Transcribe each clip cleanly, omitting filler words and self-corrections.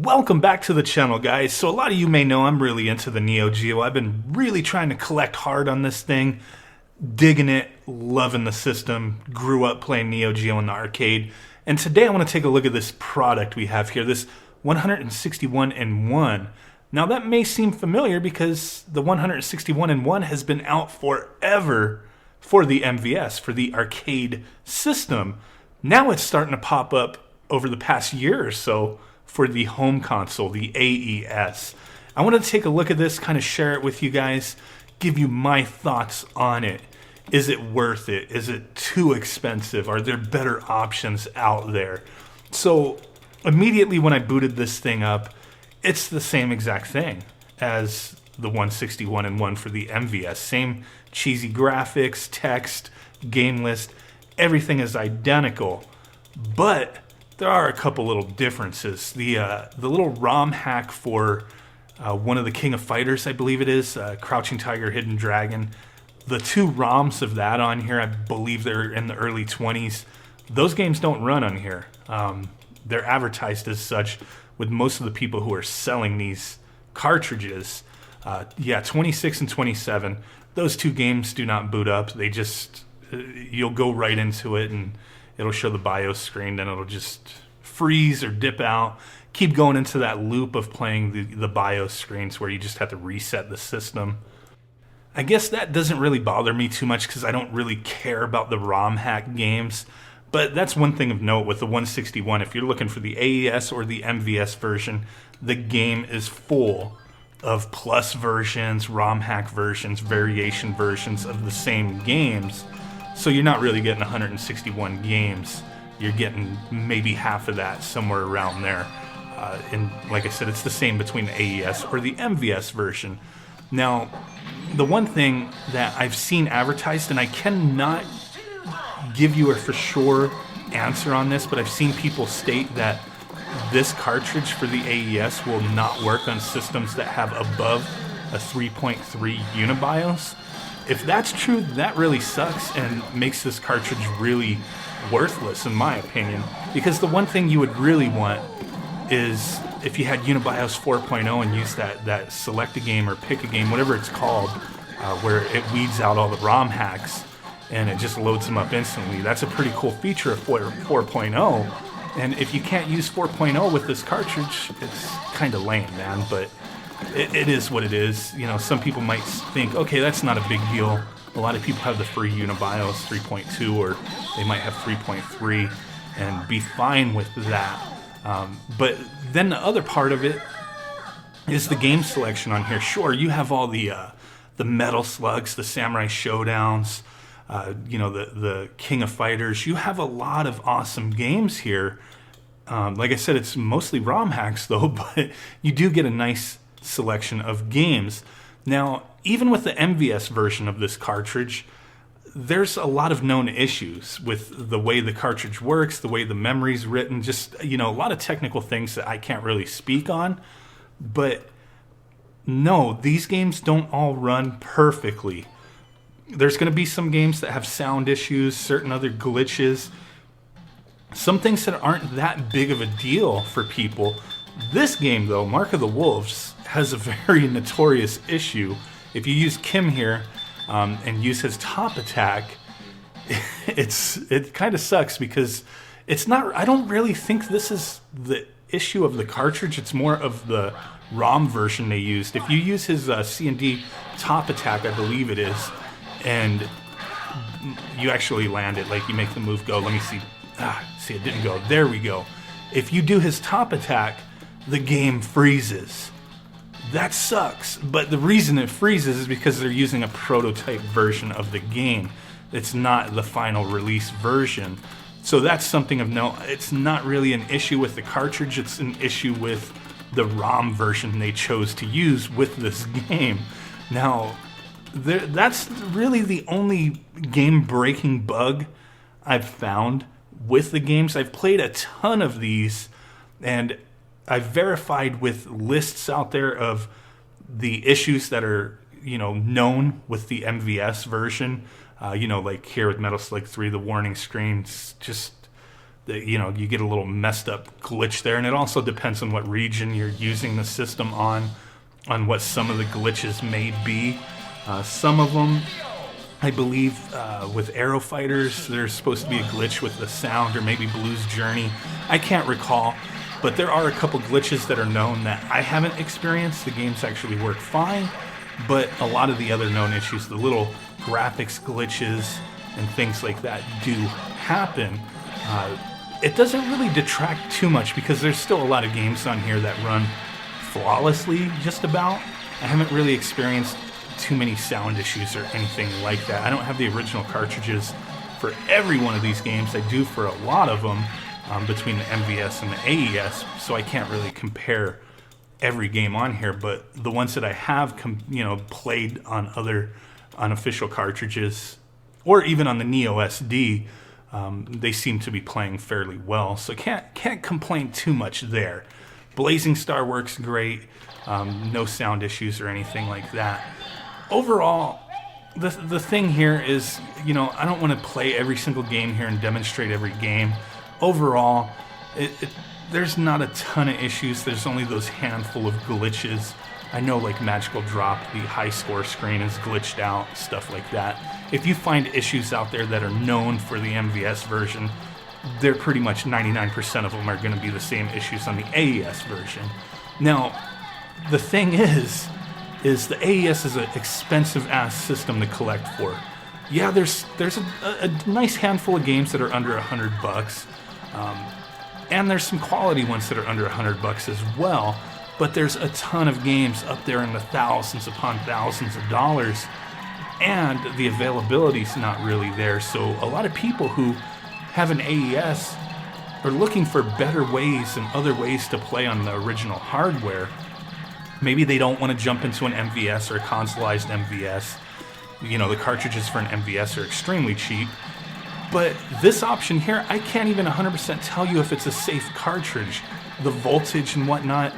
Welcome back to the channel, guys. So a lot of you may know I'm really into the Neo Geo. I've been really trying to collect hard on this thing, digging it, loving the system, grew up playing Neo Geo in the arcade. And today I want to take a look at this product we have here, this 161 in 1. Now that may seem familiar because the 161 in 1 has been out forever for the MVS, for the arcade system. Now it's starting to pop up over the past year or so for the home console, the AES. I want to take a look at this, kind of share it with you guys, give you my thoughts on it. Is it worth it? Is it too expensive? Are there better options out there? So immediately when I booted this thing up, it's the same exact thing as the 161 in 1 for the MVS. Same cheesy graphics, text, game list, everything is identical. But there are a couple little differences. The little ROM hack for one of the King of Fighters, I believe it is, Crouching Tiger, Hidden Dragon. The two ROMs of that on here, I believe they're in the early 20s. Those games don't run on here. They're advertised as such with most of the people who are selling these cartridges. 26 and 27. Those two games do not boot up. They just, you'll go right into it and it'll show the BIOS screen, then it'll just freeze or dip out. Keep going into that loop of playing the BIOS screens where you just have to reset the system. I guess that doesn't really bother me too much because I don't really care about the ROM hack games. But that's one thing of note with the 161. If you're looking for the AES or the MVS version, the game is full of plus versions, ROM hack versions, variation versions of the same games. So you're not really getting 161 games. You're getting maybe half of that, somewhere around there. And like I said, it's the same between the AES or the MVS version. Now, the one thing that I've seen advertised, and I cannot give you a for sure answer on this, but I've seen people state that this cartridge for the AES will not work on systems that have above a 3.3 unibios. If that's true, that really sucks and makes this cartridge really worthless, in my opinion. Because the one thing you would really want is if you had Unibios 4.0 and use that select a game or pick a game, whatever it's called, where it weeds out all the ROM hacks and it just loads them up instantly. That's a pretty cool feature of 4.0. And if you can't use 4.0 with this cartridge, it's kind of lame, man. But it is what it is. You know, some people might think, okay, that's not a big deal. A lot of people have the free Unibios 3.2, or they might have 3.3 and be fine with that. But then the other part of it is the game selection on here. Sure, you have all the Metal Slugs, the Samurai Showdowns, the King of Fighters. You have a lot of awesome games here. Like I said, it's mostly ROM hacks though, but you do get a nice selection of games. Now, even with the MVS version of this cartridge, there's a lot of known issues with the way the cartridge works, the way the memory's written, just, a lot of technical things that I can't really speak on. But no, these games don't all run perfectly. There's going to be some games that have sound issues, certain other glitches, some things that aren't that big of a deal for people. This game, though, Mark of the Wolves, has a very notorious issue. If you use Kim here and use his top attack, it kind of sucks because it's not. I don't really think this is the issue of the cartridge. It's more of the ROM version they used. If you use his C&D top attack, I believe it is, and you actually land it, like you make the move go. Let me see. See, it didn't go. There we go. If you do his top attack, the game freezes. That sucks, but the reason it freezes is because they're using a prototype version of the game. It's not the final release version. So that's something of note. It's not really an issue with the cartridge, it's an issue with the ROM version they chose to use with this game. Now, that's really the only game-breaking bug I've found with the games. I've played a ton of these, and I've verified with lists out there of the issues that are, known with the MVS version. Like here with Metal Slug 3, the warning screens, just you get a little messed up glitch there, and it also depends on what region you're using the system on what some of the glitches may be. Some of them, I believe, with Aero Fighters, there's supposed to be a glitch with the sound, or maybe Blues Journey. I can't recall, but there are a couple glitches that are known that I haven't experienced. The games actually work fine, but a lot of the other known issues, the little graphics glitches and things like that, do happen. It doesn't really detract too much because there's still a lot of games on here that run flawlessly, just about. I haven't really experienced too many sound issues or anything like that. I don't have the original cartridges for every one of these games. I do for a lot of them, between the MVS and the AES, so I can't really compare every game on here, but the ones that I have played on other unofficial cartridges, or even on the Neo SD, they seem to be playing fairly well, so can't complain too much there. Blazing Star works great, no sound issues or anything like that. Overall, the thing here is, I don't want to play every single game here and demonstrate every game. Overall, there's not a ton of issues. There's only those handful of glitches. I know, like Magical Drop, the high score screen is glitched out, stuff like that. If you find issues out there that are known for the MVS version, they're pretty much 99% of them are going to be the same issues on the AES version. Now, the thing is the AES is an expensive-ass system to collect for. Yeah, there's a nice handful of games that are under $100, and there's some quality ones that are under $100 as well. But there's a ton of games up there in the thousands upon thousands of dollars, and the availability's not really there. So a lot of people who have an AES are looking for better ways and other ways to play on the original hardware. Maybe they don't want to jump into an MVS or a consoleized MVS. The cartridges for an MVS are extremely cheap. But this option here, I can't even 100% tell you if it's a safe cartridge. The voltage and whatnot,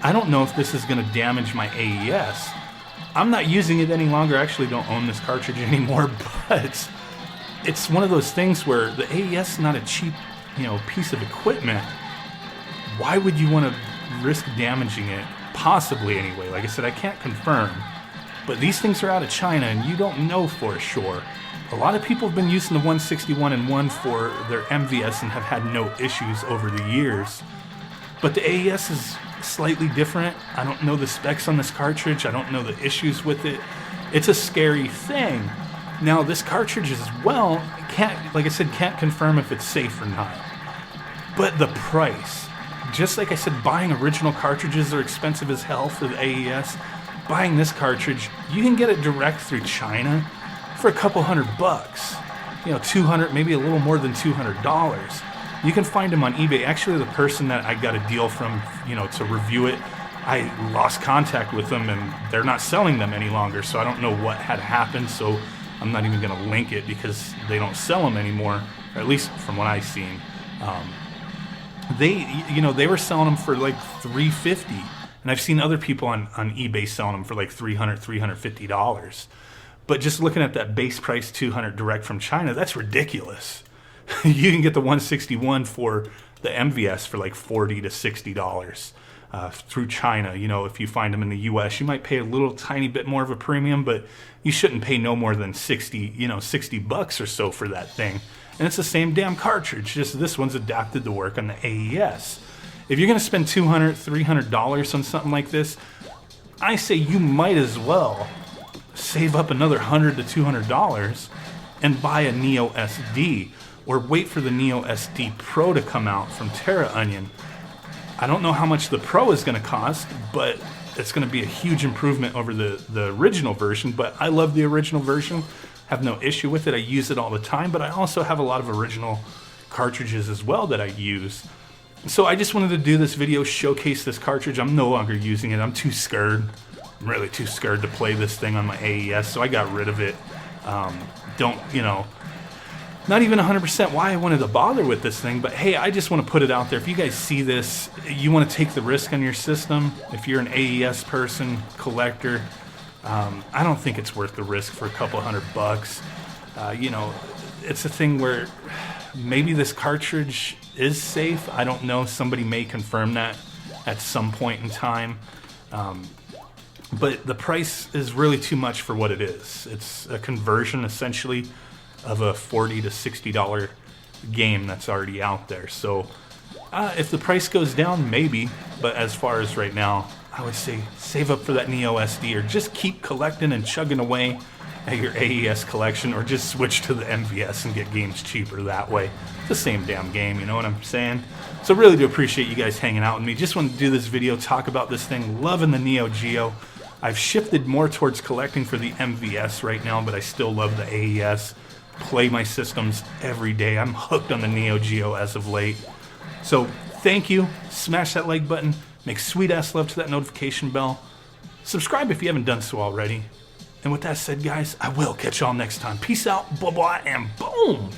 I don't know if this is going to damage my AES. I'm not using it any longer. I actually don't own this cartridge anymore, but it's one of those things where the AES is not a cheap, piece of equipment. Why would you want to risk damaging it? Possibly anyway. Like I said, I can't confirm, but these things are out of China and you don't know for sure. A lot of people have been using the 161 and 1 for their MVS and have had no issues over the years. But the AES is slightly different. I don't know the specs on this cartridge. I don't know the issues with it. It's a scary thing. Now, this cartridge as well, can't confirm if it's safe or not. But the price, just like I said, buying original cartridges are expensive as hell for the AES. Buying this cartridge, you can get it direct through China for a couple $100. 200, maybe a little more than $200. You can find them on eBay. Actually, the person that I got a deal from, to review it, I lost contact with them and they're not selling them any longer. So I don't know what had happened. So I'm not even going to link it because they don't sell them anymore, or at least from what I've seen. They were selling them for like $350, and I've seen other people on eBay selling them for like $300, $350. But just looking at that base price $200 direct from China, that's ridiculous. You can get the 161 for the MVS for like $40 to $60 through China. If you find them in the US, you might pay a little tiny bit more of a premium, but you shouldn't pay no more than $60 or so for that thing. And it's the same damn cartridge, just this one's adapted to work on the AES. If you're going to spend $200, $300 on something like this, I say you might as well save up another $100 to $200 and buy a Neo SD, or wait for the Neo SD Pro to come out from Terra Onion. I don't know how much the Pro is going to cost, but it's going to be a huge improvement over the original version. But I love the original version, have no issue with it. I use it all the time, but I also have a lot of original cartridges as well that I use. So I just wanted to do this video, showcase this cartridge. I'm no longer using it. I'm too scared. I'm really too scared to play this thing on my AES, so I got rid of it. Not even 100% why I wanted to bother with this thing, but hey, I just want to put it out there. If you guys see this, you want to take the risk on your system, if you're an AES person, collector, I don't think it's worth the risk for a couple $100. It's a thing where maybe this cartridge is safe. I don't know. Somebody may confirm that at some point in time. But the price is really too much for what it is. It's a conversion, essentially, of a $40 to $60 game that's already out there. So if the price goes down, maybe. But as far as right now, I would say save up for that Neo SD, or just keep collecting and chugging away at your AES collection, or just switch to the MVS and get games cheaper that way. It's the same damn game, you know what I'm saying? So really do appreciate you guys hanging out with me. Just wanted to do this video, talk about this thing, loving the Neo Geo. I've shifted more towards collecting for the MVS right now, but I still love the AES. Play my systems every day. I'm hooked on the Neo Geo as of late. So thank you. Smash that like button. Make sweet ass love to that notification bell. Subscribe if you haven't done so already. And with that said, guys, I will catch y'all next time. Peace out, blah blah, and boom!